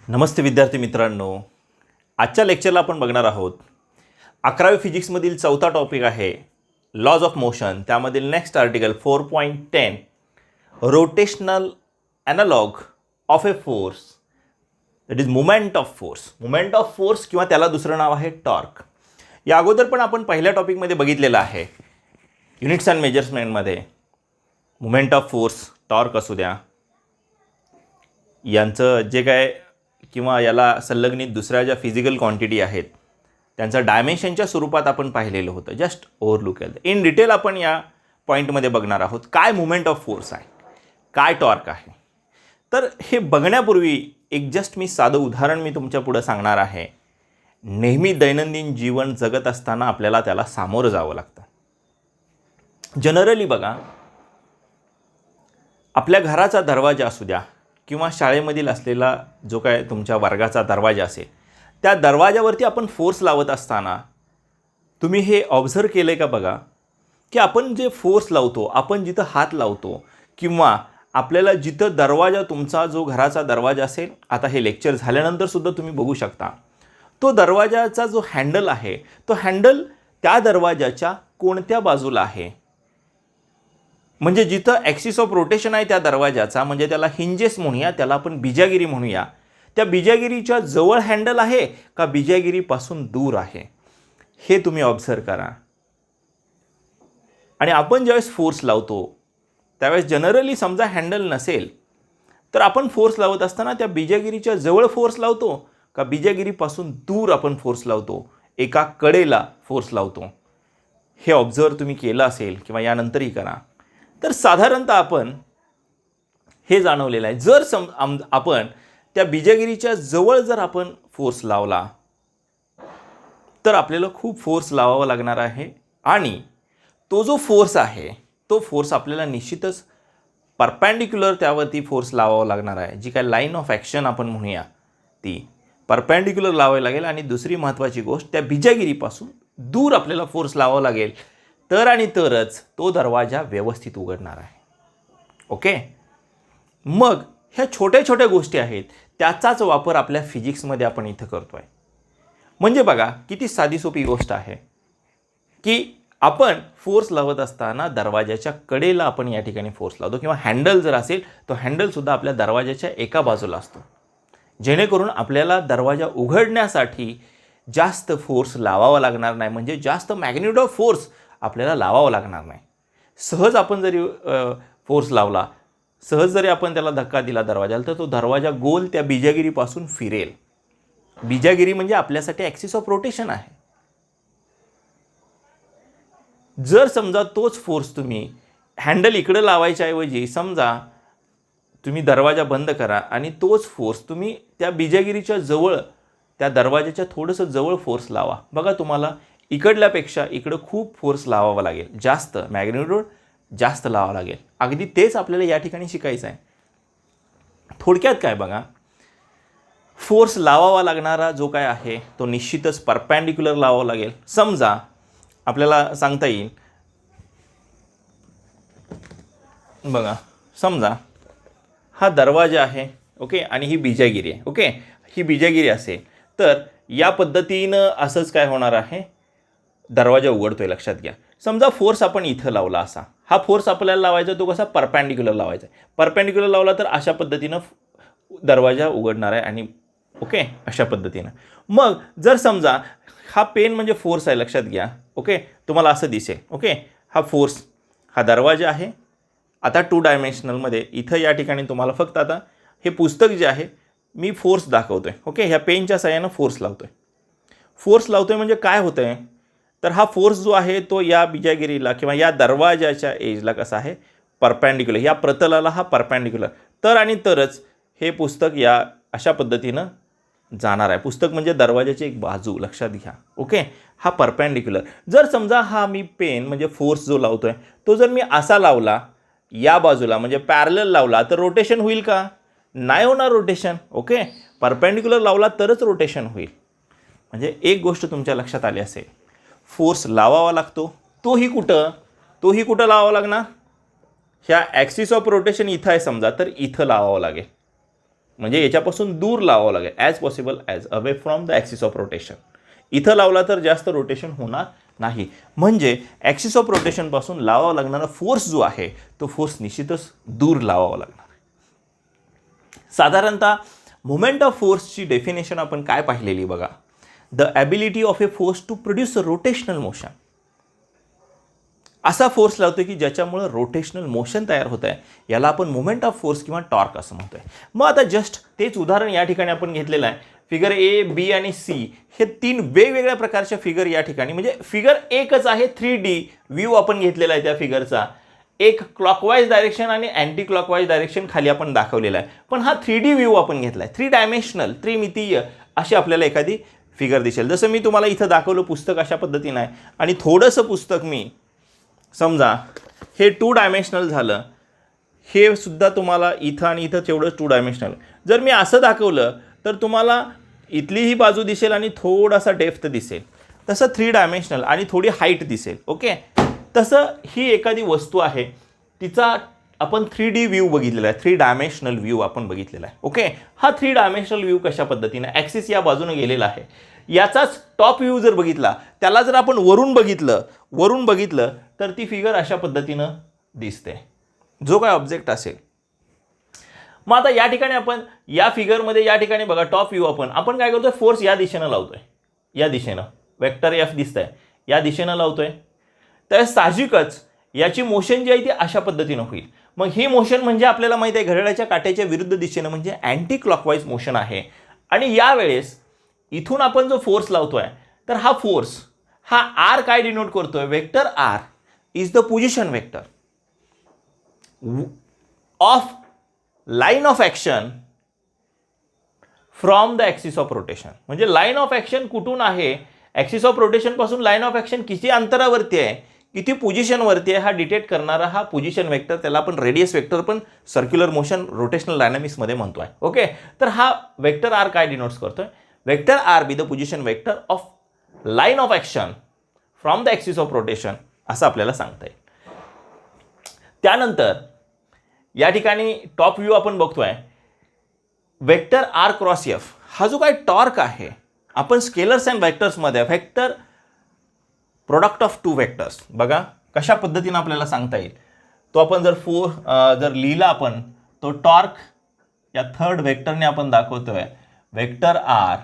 नमस्ते विद्यार्थी मित्रांनो, आजच्या लेक्चरला आपण बघणार आहोत 11वी फिजिक्समधील चौथा टॉपिक आहे लॉज ऑफ मोशन. त्यामधील next article 4.10 rotational analogue of a force that is moment of force. Moment of force किंवा त्याला दुसरं नाव आहे टॉर्क. या अगोदर पण आपण पहिल्या टॉपिकमध्ये बघितलेलं आहे युनिट्स अँड मेजर्समेंटमध्ये मुमेंट ऑफ फोर्स, टॉर्क असू द्या, यांचं जे काय किंवा याला संलग्नित दुसऱ्या ज्या फिजिकल क्वांटिटी आहेत त्यांचं डायमेन्शनच्या स्वरूपात आपण पाहिलेलं होतं. जस्ट ओव्हरलुक केलं. इन डिटेल आपण या पॉईंटमध्ये बघणार आहोत काय मुमेंट ऑफ फोर्स आहे, काय टॉर्क आहे. तर हे बघण्यापूर्वी एक जस्ट साधं उदाहरण मी तुमच्या पुढं सांगणार आहे. नेहमी दैनंदिन जीवन जगत असताना आपल्याला त्याला सामोरं जावं लागतं. जनरली बघा, आपल्या घराचा दरवाजा असू द्या किंवा शाळेमधील असलेला जो काय तुमच्या वर्गाचा दरवाजा असेल, त्या दरवाजावरती आपण फोर्स लावत असताना तुम्ही हे ऑब्झर्व केलं आहे का बघा, की आपण जे फोर्स लावतो, आपण जिथं हात लावतो किंवा आपल्याला जिथं दरवाजा, तुमचा जो घराचा दरवाजा असेल, आता हे लेक्चर झाल्यानंतरसुद्धा तुम्ही बघू शकता, तो दरवाजाचा जो हँडल आहे, तो हँडल त्या दरवाजाच्या कोणत्या बाजूला आहे. म्हणजे जिथं ॲक्सिस ऑफ रोटेशन आहे त्या दरवाजाचा, म्हणजे त्याला हिंजेस म्हणूया, त्याला आपण बिजागिरी म्हणूया, त्या बिजागिरीच्या जवळ हँडल आहे का बिजागिरीपासून दूर आहे, हे तुम्ही ऑब्झर्व करा. आणि आपण ज्यावेळेस फोर्स लावतो त्यावेळेस जनरली समजा हँडल नसेल तर आपण फोर्स लावत असताना त्या बिजागिरीच्या जवळ फोर्स लावतो का बिजागिरीपासून दूर आपण फोर्स लावतो, एका कडेला फोर्स लावतो. हे ऑब्झर्व तुम्ही केलं असेल किंवा यानंतरही करा. तर साधारणतः आपण हे जाणवलेलं आहे, जर आपण त्या बिजागिरीच्या जवळ जर आपण फोर्स लावला तर आपल्याला खूप फोर्स लावावा लागणार आहे. आणि तो जो फोर्स आहे तो फोर्स आपल्याला निश्चितच परपॅन्डिक्युलर त्यावरती फोर्स लावावा लागणार आहे. जी काय लाईन ऑफ ॲक्शन आपण म्हणूया ती परपॅन्डिक्युलर लावावी लागेल. आणि दुसरी महत्त्वाची गोष्ट, त्या बिजागिरीपासून दूर आपल्याला फोर्स लावावा लागेल, तर आणि तरच तो दरवाजा व्यवस्थित उघडणार आहे. ओके. मग ह्या छोट्या छोट्या गोष्टी आहेत, त्याचाच वापर आपल्या फिजिक्समध्ये आपण इथं करतो आहे. म्हणजे बघा किती साधी सोपी गोष्ट आहे की आपण फोर्स लावत असताना दरवाजाच्या कडेला आपण या ठिकाणी फोर्स लावतो, किंवा हँडल जर असेल तो हँडलसुद्धा आपल्या दरवाजाच्या एका बाजूला असतो, जेणेकरून आपल्याला दरवाजा उघडण्यासाठी जास्त फोर्स लावावा लागणार नाही. म्हणजे जास्त मॅग्निट्यूड ऑफ फोर्स आपल्याला लावावं लागणार नाही. सहज आपण जरी फोर्स लावला, सहज जरी आपण त्याला धक्का दिला दरवाजाला, तर तो दरवाजा गोल त्या बिजागिरीपासून फिरेल. बिजागिरी म्हणजे आपल्यासाठी ॲक्सिस ऑफ रोटेशन आहे. जर समजा तोच फोर्स तुम्ही हँडल इकडं लावायच्या ऐवजी समजा तुम्ही दरवाजा बंद करा आणि तोच फोर्स तुम्ही त्या बिजागिरीच्या जवळ, त्या दरवाजाच्या थोडंसं जवळ फोर्स लावा, बघा तुम्हाला इकडल्यापेक्षा इकडं खूप फोर्स लावावा लागेल, जास्त मॅग्निट्यूड जास्त लावावा लागेल. अगदी तेच आपल्याला या ठिकाणी शिकायचं आहे. थोडक्यात काय बघा, फोर्स लावावा लागणारा जो काय आहे तो निश्चितच परपॅन्डिक्युलर लावावा लागेल. समजा आपल्याला सांगता येईल, बघा समजा हा दरवाजा आहे, ओके, आणि ही बिजागिरी आहे, ओके. ही बिजागिरी असेल तर या पद्धतीनं असंच काय होणार आहे, दरवाजा उघडतोय. लक्षात घ्या, समजा फोर्स आपण इथं लावला, असा हा फोर्स आपल्याला लावायचा, तो कसा परपॅन्डिक्युलर लावायचा आहे. परपॅन्डिक्युलर लावला तर अशा पद्धतीनं दरवाजा उघडणार आहे. आणि ओके, अशा पद्धतीनं. मग जर समजा हा पेन म्हणजे फोर्स आहे, लक्षात घ्या, ओके, तुम्हाला असं दिसेल, ओके, हा फोर्स, हा दरवाजा आहे. आता 2 डायमेन्शनलमध्ये इथं या ठिकाणी तुम्हाला फक्त आता हे पुस्तक जे आहे मी फोर्स दाखवतो आहे, ओके, ह्या पेनच्या साहाय्यानं फोर्स लावतो आहे. फोर्स लावतो आहे म्हणजे काय होतं आहे, तर हा फोर्स जो आहे तो या बिजागिरीला किंवा या दरवाजाच्या एजला कसा आहे, परपॅन्डिक्युलर, या प्रतलाला हा परपॅन्डिक्युलर, तर आणि तरच हे पुस्तक या अशा पद्धतीनं जाणार आहे. पुस्तक म्हणजे दरवाजाची एक बाजू, लक्षात घ्या, ओके, हा परपॅन्डिक्युलर. जर समजा हा मी पेन म्हणजे फोर्स जो लावतो आहे तो जर मी असा लावला या बाजूला, म्हणजे पॅरलल लावला, तर रोटेशन होईल का, नाही होणार रोटेशन. ओके, परपॅन्डिक्युलर लावला तरच रोटेशन होईल. म्हणजे एक गोष्ट तुमच्या लक्षात आली असेल, फोर्स लावावा लागतो, तोही कुठं लावावा लागणार, ह्या ॲक्सिस ऑफ रोटेशन इथं आहे समजा, तर इथं लावावं लागेल. म्हणजे याच्यापासून दूर लावावं लागेल, as possible as away from the axis of rotation. इथं लावला तर जास्त रोटेशन होणार नाही. म्हणजे ॲक्सिस ऑफ रोटेशनपासून लावावा लागणारा फोर्स जो आहे तो फोर्स निश्चितच दूर लावावा लागणार. साधारणतः मोमेंट ऑफ फोर्सची डेफिनेशन आपण काय पाहिलेली बघा. The ability of a force to produce a rotational motion. असा फोर्स लावतो की ज्याच्यामुळं रोटेशनल मोशन तयार होत आहे, याला आपण मोमेंट ऑफ फोर्स किंवा टॉर्क असं म्हणतोय. मग आता जस्ट तेच उदाहरण या ठिकाणी आपण घेतलेलं आहे. फिगर ए, बी आणि सी हे 3 वेगवेगळ्या प्रकारच्या फिगर या ठिकाणी, म्हणजे फिगर एकच आहे, 3D व्ह्यू आपण घेतलेला आहे त्या फिगरचा. एक क्लॉकवाईज डायरेक्शन आणि अँटी क्लॉकवाईज डायरेक्शन खाली आपण दाखवलेला आहे. पण हा 3D व्ह्यू आपण घेतला आहे, 3 डायमेन्शनल, त्रिमितीय अशी आपल्याला एखादी फिगर दिसेल. जसं मी तुम्हाला इथं दाखवलं पुस्तक अशा पद्धतीनं आहे, आणि थोडंसं पुस्तक मी समजा हे 2 डायमेन्शनल झालं, हे सुद्धा तुम्हाला इथं आणि इथं तेवढंच 2 डायमेन्शनल. जर मी असं दाखवलं तर तुम्हाला इथली ही बाजू दिसेल आणि थोडासा डेप्थ दिसेल. तसं 3 डायमेन्शनल आणि थोडी हाईट दिसेल. ओके, तसं ही एखादी वस्तू आहे, तिचा आपण 3D व्ह्यू बघितलेला आहे, 3 डायमेन्शनल व्ह्यू आपण बघितलेला आहे. ओके, हा 3 डायमेन्शनल व्ह्यू कशा पद्धतीने ॲक्सिस या बाजूने गेलेला आहे. याचाच टॉप व्ह्यू जर बघितला, त्याला जर आपण वरून बघितलं तर ती फिगर अशा पद्धतीनं दिसते, जो काय ऑब्जेक्ट असेल. मग आता या ठिकाणी आपण या फिगरमध्ये या ठिकाणी बघा टॉप व्ह्यू आपण काय करतोय, फोर्स या दिशेनं लावतोय, या दिशेनं वेक्टर एफ दिसतंय, या दिशेनं लावतोय. तर साहजिकच याची मोशन जी आहे ती अशा पद्धतीनं होईल. मग ही मोशन म्हणजे आपल्याला माहिती आहे घड्याळाच्या काट्याच्या विरुद्ध दिशेनं, म्हणजे अँटी क्लॉकवाईज मोशन आहे. आणि यावेळेस इथून आपण जो फोर्स लावतोय, तर हा फोर्स हा आर काय डिनोट करतोय, vector R is the position vector of line of action from the axis of rotation. म्हणजे लाईन ऑफ ॲक्शन कुठून आहे, ॲक्सिस ऑफ रोटेशन पासून लाईन ऑफ ॲक्शन किती अंतरावरती आहे, किती पोझिशनवरती आहे, हा डिटेक्ट करणारा हा पोझिशन वेक्टर, त्याला आपण रेडियस वेक्टर पण सर्क्युलर मोशन रोटेशनल डायनामिक्समध्ये म्हणतोय. ओके, तर हा वेक्टर आर काय डिनोट्स करतोय, vector R be the position vector of line of action from the axis of rotation असं आपल्याला सांगता येईल. त्यानंतर या ठिकाणी टॉप व्ह्यू आपण बघतोय, वेक्टर आर क्रॉस एफ हा जो काय टॉर्क आहे, आपण स्केलर्स अँड वेक्टर्समध्ये वेक्टर प्रोडक्ट ऑफ 2 वेक्टर्स बघा कशा पद्धतीनं आपल्याला सांगता येईल. तो आपण जर लिहिला आपण, तो टॉर्क या 3rd वेक्टरने आपण दाखवतोय, vector R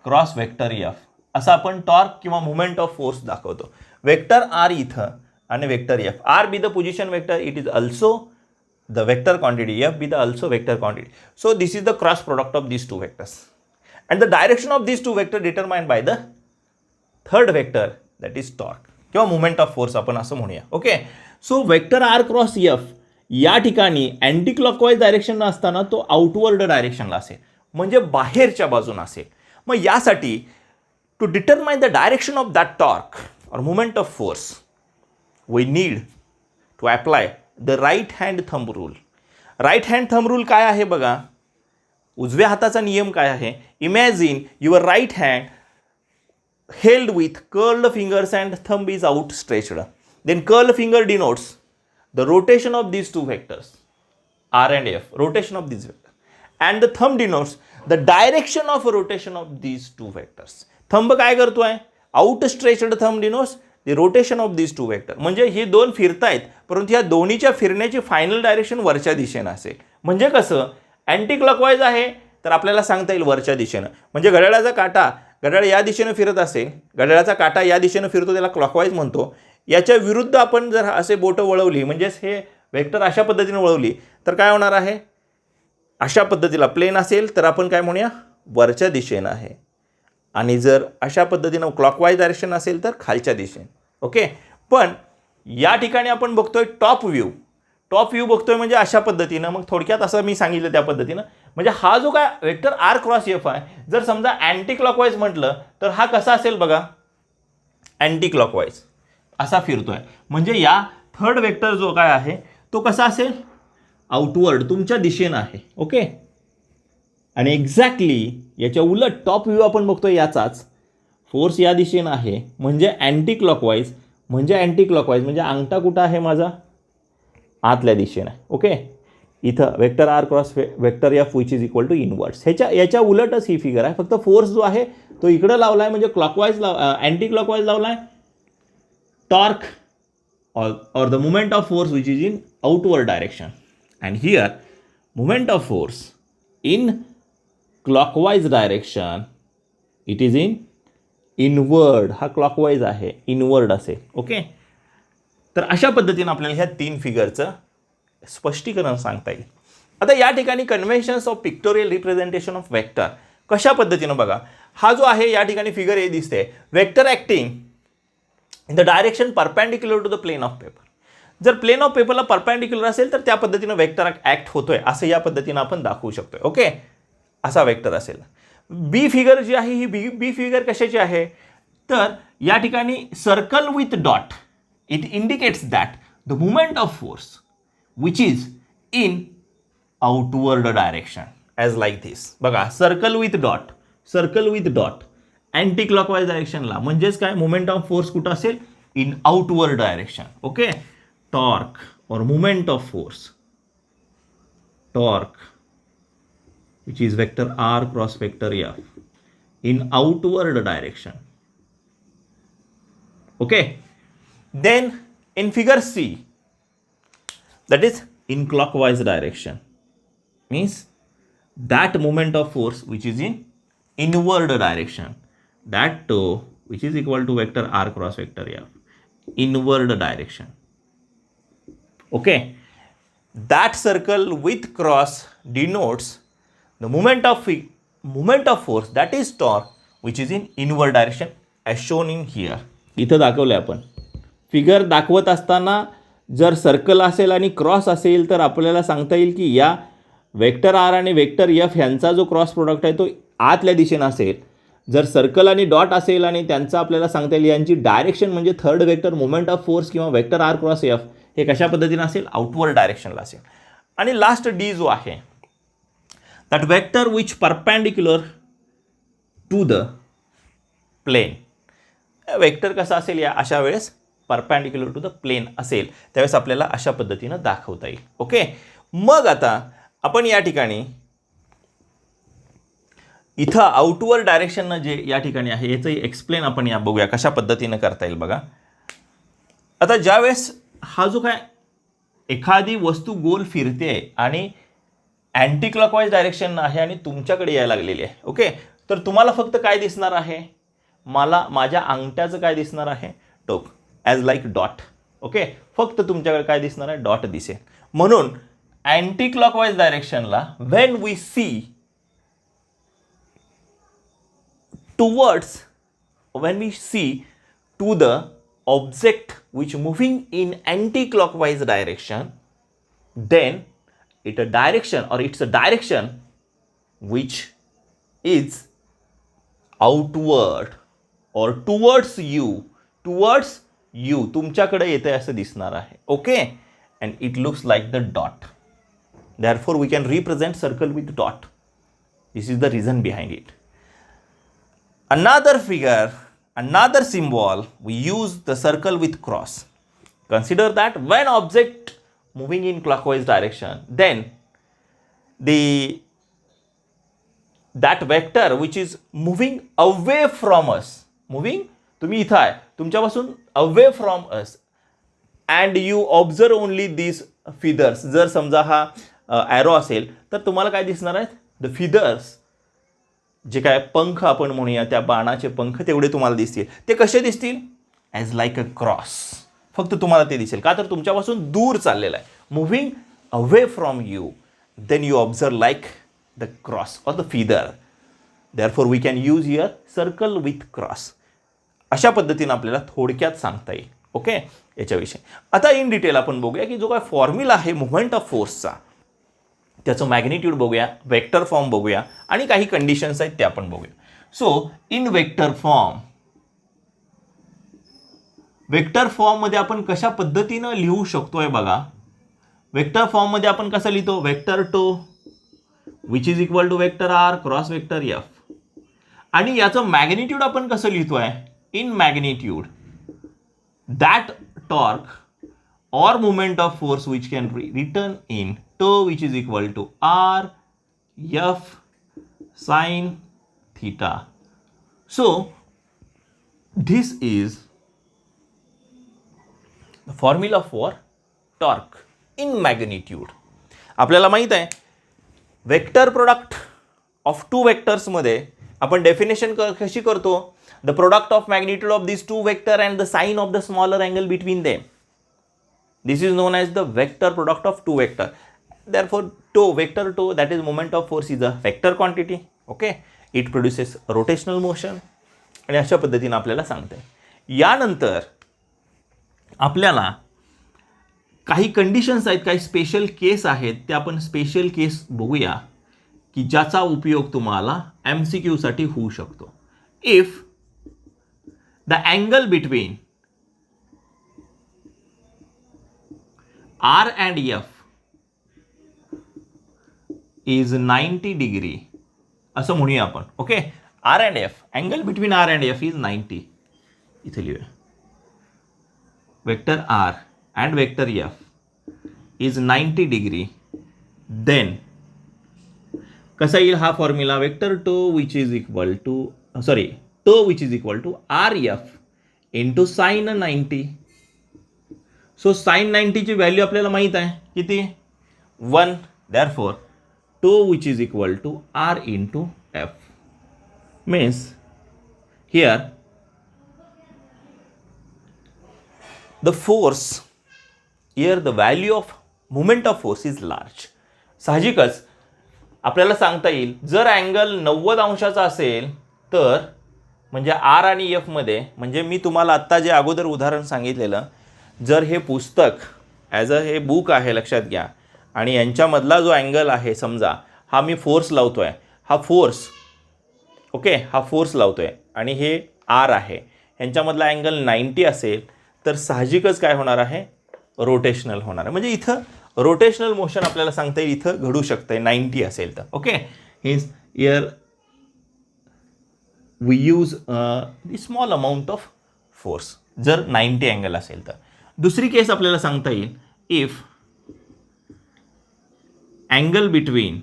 cross vector F असं आपण टॉर्क किंवा मुवमेंट ऑफ फोर्स दाखवतो. वेक्टर आर इथं आणि vector F, R be the position vector, it is also the vector quantity, f be the also vector quantity. So this is the cross product of these 2 vectors, and the direction of these 2 vectors determined by the 3rd vector, that is torque किंवा moment of force आपण असं म्हणूया. Okay, so vector R cross F या ठिकाणी anti clockwise direction असताना तो outward डायरेक्शनला असेल, म्हणजे बाहेरच्या बाजून असेल. मग यासाठी to determine the direction of that torque और moment of force we need to apply the right hand thumb rule. Right hand thumb rule काय आहे बघा, उजव्या हाताचा नियम काय आहे, imagine your right hand held with curled fingers and thumb is outstretched. Then curled finger denotes the rotation of these 2 vectors, R and F, rotation of these vectors. And the thumb denotes the direction of rotation of these 2 vectors. Thumb काय करतोय, outstretched thumb denotes the rotation of these 2 vectors. म्हणजे हे 2 फिरतायत, परंतु या दोन्हीच्या फिरण्याची final direction वरच्या दिशेनं असेल. म्हणजे कसं, अँटी क्लॉकवाईज आहे तर आपल्याला सांगता येईल वरच्या दिशेनं. म्हणजे घड्याळाचा काटा, घड्याळ या दिशेनं फिरत असेल, घड्याळाचा काटा या दिशेनं फिरतो, त्याला क्लॉकवाईज म्हणतो. याच्या विरुद्ध आपण जर असे बोटं वळवली, म्हणजेच हे वेक्टर अशा पद्धतीने वळवली तर काय होणार आहे, अशा पद्धतीला प्लेन असेल तर आपण काय म्हणूया, वरच्या दिशेनं आहे. आणि जर अशा पद्धतीनं क्लॉकवाईज डायरेक्शन असेल तर खालच्या दिशेने. ओके, पण या ठिकाणी आपण बघतोय टॉप व्ह्यू बघतोय म्हणजे अशा पद्धतीनं. मग थोडक्यात असं मी सांगितलं त्या पद्धतीनं, म्हणजे हा जो काय वेक्टर आर क्रॉस एफ आहे, जर समजा अँटी क्लॉकवाईज म्हटलं तर हा कसा असेल बघा, अँटी क्लॉकवाईज असा फिरतोय. म्हणजे या 3rd वेक्टर जो काय आहे तो कसा असेल, आउटवर्ड तुमच्या दिशेनं आहे. ओके, आणि एक्झॅक्टली याच्या उलट टॉप व्ह्यू आपण बघतोय, याचाच फोर्स या दिशेनं आहे, म्हणजे अँटी क्लॉकवाईज. म्हणजे अंगठा कुठं आहे माझा, आतल्या दिशेनं आहे. ओके, इथं vector R cross vector F which is equal to inwards. याच्या उलटच ही फिगर आहे, फक्त फोर्स जो आहे तो इकडं लावला आहे म्हणजे क्लॉकवाईज अँटी क्लॉकवाईज लावला आहे. Torque or the moment of force which is in outward direction, and here moment of force in clockwise direction it is in inward. हा clockwise आहे, inward असेल. ओके, तर अशा पद्धतीने आपल्याला ह्या 3 फिगरचं स्पष्टीकरण सांगता येईल. आता या ठिकाणी conventions of pictorial representation of vector कशा पद्धतीनं बघा. हा जो आहे या ठिकाणी फिगर हे दिसते, vector acting in the direction perpendicular to the plane of paper. जर प्लेन ऑफ पेपरला परपेंडिक्युलर असेल तर त्या पद्धतीनं वेक्टर ॲक्ट होतोय असं या पद्धतीनं आपण दाखवू शकतोय. ओके, असा वेक्टर असेल. बी फिगर जी आहे ही बी फिगर कशाची आहे, तर या ठिकाणी circle with dot it indicates that the movement of force which is in outward direction as like this. बघा, circle with dot anti clockwise डायरेक्शनला, म्हणजेच काय, मुवमेंट ऑफ फोर्स कुठं असेल, in outward direction. Okay, torque और movement of force, torque which is vector r cross vector f in outward direction. Okay, then in figure C, that is in clockwise direction, means that moment of force which is in inward direction, that too which is equal to vector r cross vector f inward direction. Okay, that circle with cross denotes the moment of force that is torque which is in inward direction as shown in here. इथं दाखवलं आपण. Figure दाखवत असताना जर circle असेल आणि cross असेल तर आपल्याला सांगता येईल की या वेक्टर आर आणि वेक्टर एफ ह्यांचा जो क्रॉस प्रोडक्ट आहे तो आतल्या दिशेनं असेल. जर सर्कल आणि डॉट असेल आणि त्यांचा आपल्याला सांगता येईल यांची डायरेक्शन म्हणजे third vector moment of force किंवा वेक्टर आर क्रॉस एफ हे कशा पद्धतीनं असेल, आउटवर्ड डायरेक्शनला असेल. आणि लास्ट डी जो आहे, that vector which perpendicular to the plane. Vector कसा असेल या अशा वेळेस, परपेंडिक्युलर टू द प्लेन असेल त्यावेळेस आपल्याला अशा पद्धतीनं दाखवता येईल. ओके, मग आता आपण या ठिकाणी इथं आउटवर्ड डायरेक्शननं जे या ठिकाणी आहे याचं एक्सप्लेन आपण या बघूया कशा पद्धतीनं करता येईल. बघा, आता ज्यावेळेस हा जो काय एखादी वस्तू गोल फिरते आणि अँटी क्लॉकवाईज डायरेक्शन आहे आणि तुमच्याकडे यायला लागलेली आहे. ओके, तर तुम्हाला फक्त काय दिसणार आहे, मला माझ्या अंगठ्याचं काय दिसणार आहे, टोक, ॲज लाईक डॉट. ओके, फक्त तुमच्याकडे काय दिसणार आहे, डॉट दिसेल. म्हणून अँटी क्लॉकवाईज डायरेक्शनला when we see to the object which moving in anti clockwise direction, then it's a direction which is outward or towards you तुमच्याकडे येते असं दिसणार आहे. Okay, and it looks like the dot. Therefore we can represent circle with dot. This is the reason behind it. Another figure, another symbol, we use the circle with cross. Consider that when object moving in clockwise direction, then that vector which is moving away from us, तुम्ही इथं आहे, तुमच्यापासून away from us, and you observe only these feathers. जर समजा हा arrow असेल तर तुम्हाला काय दिसणार आहेत, द फिदर्स, जे काय पंख आपण म्हणूया, त्या बाणाचे पंख तेवढे तुम्हाला दिसतील. ते कसे दिसतील, ॲज लाईक अ क्रॉस. फक्त तुम्हाला ते दिसेल का, तर तुमच्यापासून दूर चाललेलं आहे, moving away from you. Then you observe like the cross or the feather. Therefore we can use here circle with cross. अशा पद्धतीनं आपल्याला थोडक्यात सांगता येईल. ओके, याच्याविषयी आता इन डिटेल आपण बघूया की जो काय फॉर्म्युला आहे मुव्हमेंट ऑफ फोर्सचा, त्याचं मॅग्निट्यूड बघूया, वेक्टर फॉर्म बघूया आणि काही कंडिशन्स आहेत ते आपण बघूया. सो इन वेक्टर फॉर्ममध्ये आपण कशा पद्धतीनं लिहू शकतोय बघा. वेक्टर फॉर्ममध्ये आपण कसं लिहितो, vector tau which is equal to vector R cross vector F. आणि याचं मॅग्निट्यूड आपण कसं लिहितोय, in magnitude that torque or moment of force which can be written in tau which is equal to r f sin theta. So this is the formula for torque in magnitude. आपल्याला माहित आहे vector product of two वेक्टर्समध्ये आपण definition कशी करतो, the product of magnitude of this two vector and the sine of the smaller angle between them. This is known as the vector product of two vector. Therefore, vector tau, that is moment of force, is a vector quantity. Okay, it produces rotational motion. आणि अशा पद्धतीने आपल्याला सांगते. यानंतर आपल्याला काही conditions आहेत, काही स्पेशल केस आहेत, ते आपण स्पेशल केस बघूया की ज्याचा उपयोग तुम्हाला MCQ साठी होऊ शकतो. If the angle between R and F is 90 degree असं म्हणूया आपण. Okay, R and F, angle between R and F is 90. इथे लिहूया vector R and vector F is 90 degree. Then कसा येईल हा formula, vector tau which is equal to tau which is equal to RF into sine 90. So sine 90 ची value आपल्याला माहित आहे किती, 1. Therefore toe which is equal to R into F means here the force, here the value of moment of force is large. साहजिकच आपल्याला सांगता येईल जर अँगल 90 अंशाचा असेल तर म्हणजे R आणि F मध्ये, म्हणजे मी तुम्हाला आत्ता जे अगोदर उदाहरण सांगितलेलं, जर हे पुस्तक ॲज अ हे बुक आहे लक्षात घ्या आणि यांच्यामधला जो अँगल आहे समजा हा मी फोर्स लावतो आहे, हा फोर्स, ओके, हा फोर्स लावतो आहे आणि हे R आहे, यांच्यामधला अँगल 90 असेल तर साहजिकच काय होणार आहे, रोटेशनल होणार आहे. म्हणजे इथं रोटेशनल मोशन आपल्याला सांगता येईल इथं घडू शकतं 90 असेल तर. Okay, he's here we use the small amount of force जर 90 अँगल असेल तर. दुसरी केस आपल्याला सांगता येईल, if angle between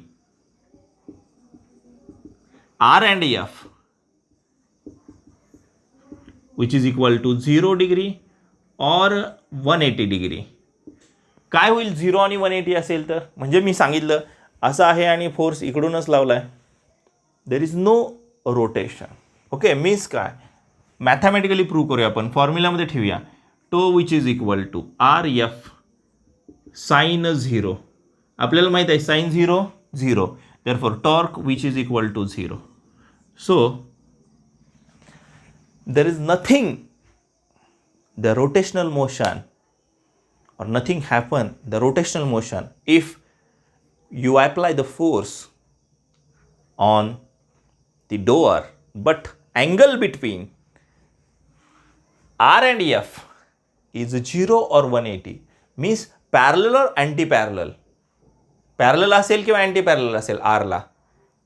R and F which is equal to 0 degree or 180 degree. काय होईल 0 आणि 180 असेल तर, म्हणजे मी सांगितलं असं आहे आणि फोर्स इकडूनच लावला आहे, there is no rotation. Okay, means काय मॅथमॅटिकली प्रूव्ह करूया आपण, फॉर्म्युलामध्ये ठेवूया tau which is equal to RF sine 0. आपल्याला माहित आहे sine 0 0, therefore torque which is equal to 0. So there is nothing, the rotational motion or nothing happen, the rotational motion, if you apply the force on the door, but angle between R and F is 0 or 180, means parallel or anti-parallel. Parallel असेल किंवा anti parallel असेल आरला,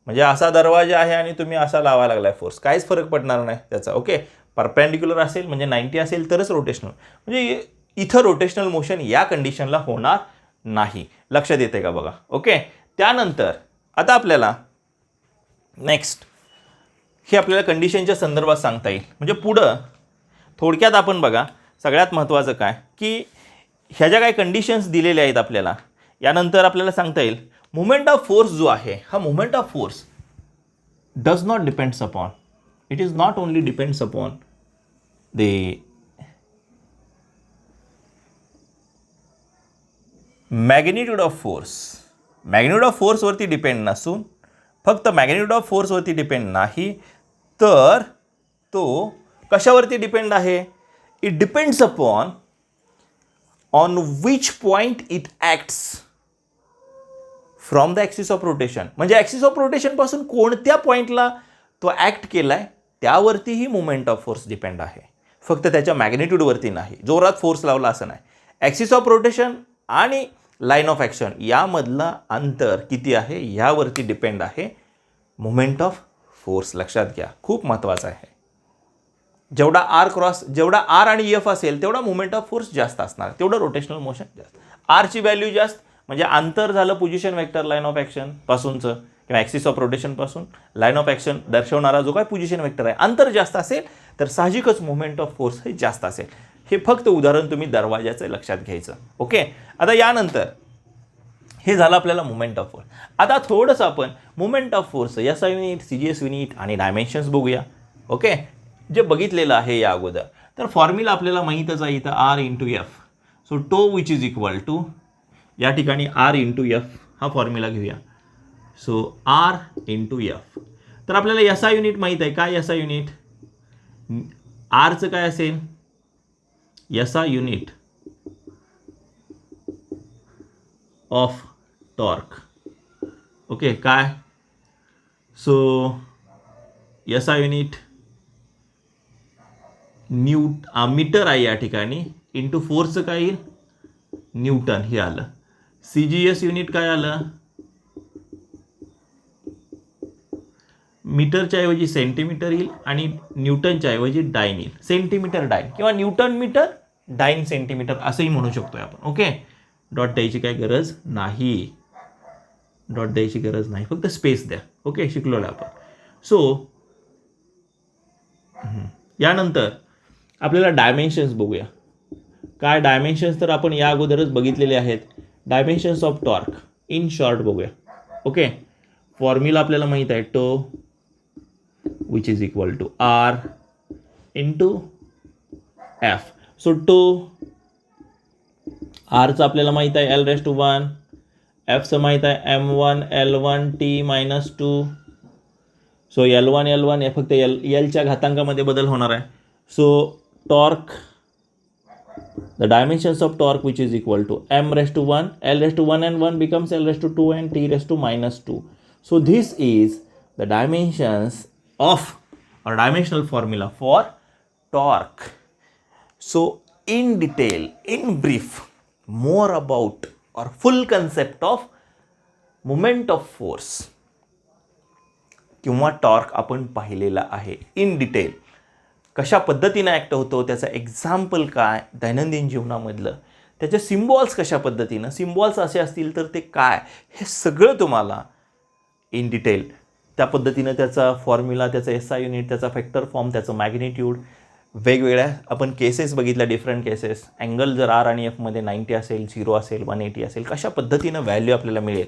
म्हणजे असा दरवाजा आहे आणि तुम्ही असा लावा लागलाय फोर्स, काहीच फरक पडणार नाही त्याचा. ओके, परपेंडिक्युलर असेल म्हणजे 90 असेल तरच रोटेशनल, म्हणजे इथं रोटेशनल मोशन या कंडिशनला होणार नाही. लक्षात येते का बघा. ओके, त्यानंतर आता आपल्याला नेक्स्ट हे आपल्याला कंडिशनच्या संदर्भात सांगता येईल. म्हणजे पुढं थोडक्यात आपण बघा सगळ्यात महत्त्वाचं काय की ह्या ज्या काही कंडिशन्स दिलेल्या आहेत आपल्याला, यानंतर आपल्याला सांगता येईल मोमेंट ऑफ फोर्स जो आहे हा moment of force does not depends upon, it is not only depends upon the magnitude of force. Magnitude of फोर्सवरती डिपेंड नसून फक्त मॅग्निट्यूड ऑफ फोर्सवरती डिपेंड नाही तर तो कशावरती डिपेंड आहे, it depends upon on which point it acts from the axis of rotation. म्हणजे ॲक्सिस ऑफ रोटेशनपासून कोणत्या पॉईंटला तो ॲक्ट केला आहे त्यावरतीही मोमेंट ऑफ फोर्स डिपेंड आहे, फक्त त्याच्या मॅग्निट्यूडवरती नाही, जोरात फोर्स लावला असं नाही. ॲक्सिस ऑफ रोटेशन आणि लाईन ऑफ ॲक्शन यामधला अंतर किती आहे यावरती डिपेंड आहे मोमेंट ऑफ फोर्स. लक्षात घ्या, खूप महत्त्वाचं आहे. जेवढा आर आणि एफ असेल तेवढा मोमेंट ऑफ फोर्स जास्त असणार, तेवढं रोटेशनल मोशन जास्त. आरची व्हॅल्यू जास्त म्हणजे अंतर झालं position vector line of action पासूनचं किंवा ॲक्सिस ऑफ रोटेशन पासून लाईन ऑफ ॲक्शन दर्शवणारा जो काय पोझिशन वेक्टर आहे, अंतर जास्त असेल तर साहजिकच मोमेंट ऑफ फोर्स हे जास्त असेल. हे फक्त उदाहरण तुम्ही दरवाजाचं लक्षात घ्यायचं. ओके, आता यानंतर हे झालं आपल्याला मोमेंट ऑफ फोर्स. आता थोडंसं आपण moment of force SI unit, CGS unit आणि डायमेन्शन्स बघूया. ओके, जे बघितलेलं आहे या अगोदर. तर फॉर्म्युला आपल्याला माहीतच आहे इथं R into F. So tau which is equal to या ठिकाणी R इंटू एफ हा फॉर्म्युला घेऊया. So R into F. तर आपल्याला SI युनिट माहीत आहे. काय SI युनिट? आरचं काय असेल? SI unit of torque. Okay, काय? सो SI युनिट मीटर आहे या ठिकाणी, इंटू फोर्सचं काय येईल? न्यूटन हे आलं. CGS युनिट काय आलं? मीटरच्या ऐवजी सेंटीमीटर येईल आणि न्यूटनच्या ऐवजी डाईन येईल. सेंटीमीटर डाईन किंवा न्यूटन मीटर डाईन सेंटीमीटर असंही म्हणू शकतोय आपण. ओके, डॉट द्यायची काय गरज नाही, डॉट द्यायची गरज नाही, फक्त स्पेस द्या. ओके, शिकलो आपण. सो यानंतर आपल्याला डायमेन्शन्स बघूया. काय डायमेन्शन्स? तर आपण या अगोदरच बघितलेले आहेत. Dimensions of torque in short बघूया. ओके, फॉर्म्युला आपल्याला माहीत आहे. Tau which is equal to R into F. So tau आरचं आपल्याला माहीत आहे L⁻⁴, एफचं माहीत आहे M1 L1 T-2. So L1 हे फक्त एलच्या घातांकामध्ये बदल होणार आहे. So torque, the dimensions of torque which is equal to M⁻⁴, L⁻⁴ and 1 becomes L⁻² and T⁻². So this is the dimensions of or dimensional formula for torque. So in detail, in brief, more about or full concept of moment of force किंवा torque आपण पाहिलेला आहे. In detail कशा पद्धतीनं act होतो, त्याचं example काय दैनंदिन जीवनामधलं, त्याचे सिम्बॉल्स कशा पद्धतीनं, सिम्बॉल्स असे असतील तर ते काय, हे सगळं तुम्हाला इन डिटेल त्या पद्धतीनं त्याचा फॉर्म्युला, त्याचं SI युनिट, त्याचा फॅक्टर फॉर्म, त्याचं मॅग्निट्यूड, वेगवेगळ्या आपण केसेस बघितल्या, डिफरंट केसेस, अँगल जर R आणि Fमध्ये 90 असेल, 0 असेल, 180 असेल, कशा पद्धतीनं व्हॅल्यू आपल्याला मिळेल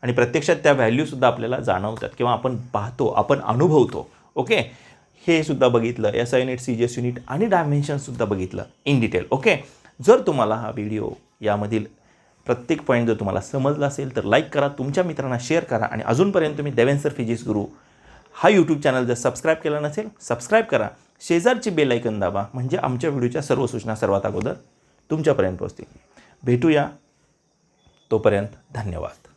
आणि प्रत्यक्षात त्या व्हॅल्यूसुद्धा आपल्याला जाणवतात किंवा आपण पाहतो, आपण अनुभवतो. ओके, हे सुद्धा बघितलं. SI युनिट, CGS युनिट आणि डायमेन्शनसुद्धा बघितलं इन डिटेल. ओके, जर तुम्हाला हा व्हिडिओ यामधील प्रत्येक पॉईंट जर तुम्हाला समजला असेल तर लाईक करा, तुमच्या मित्रांना शेअर करा आणि अजूनपर्यंत तुम्ही देवेन सर फिजिक्स गुरु हा यूट्यूब चॅनल जर सबस्क्राईब केला नसेल सबस्क्राईब करा. शेजारची बेल आयकन दाबा म्हणजे आमच्या व्हिडिओच्या सर्व सूचना सर्वात अगोदर तुमच्यापर्यंत पोहोचतील. भेटूया, तोपर्यंत धन्यवाद.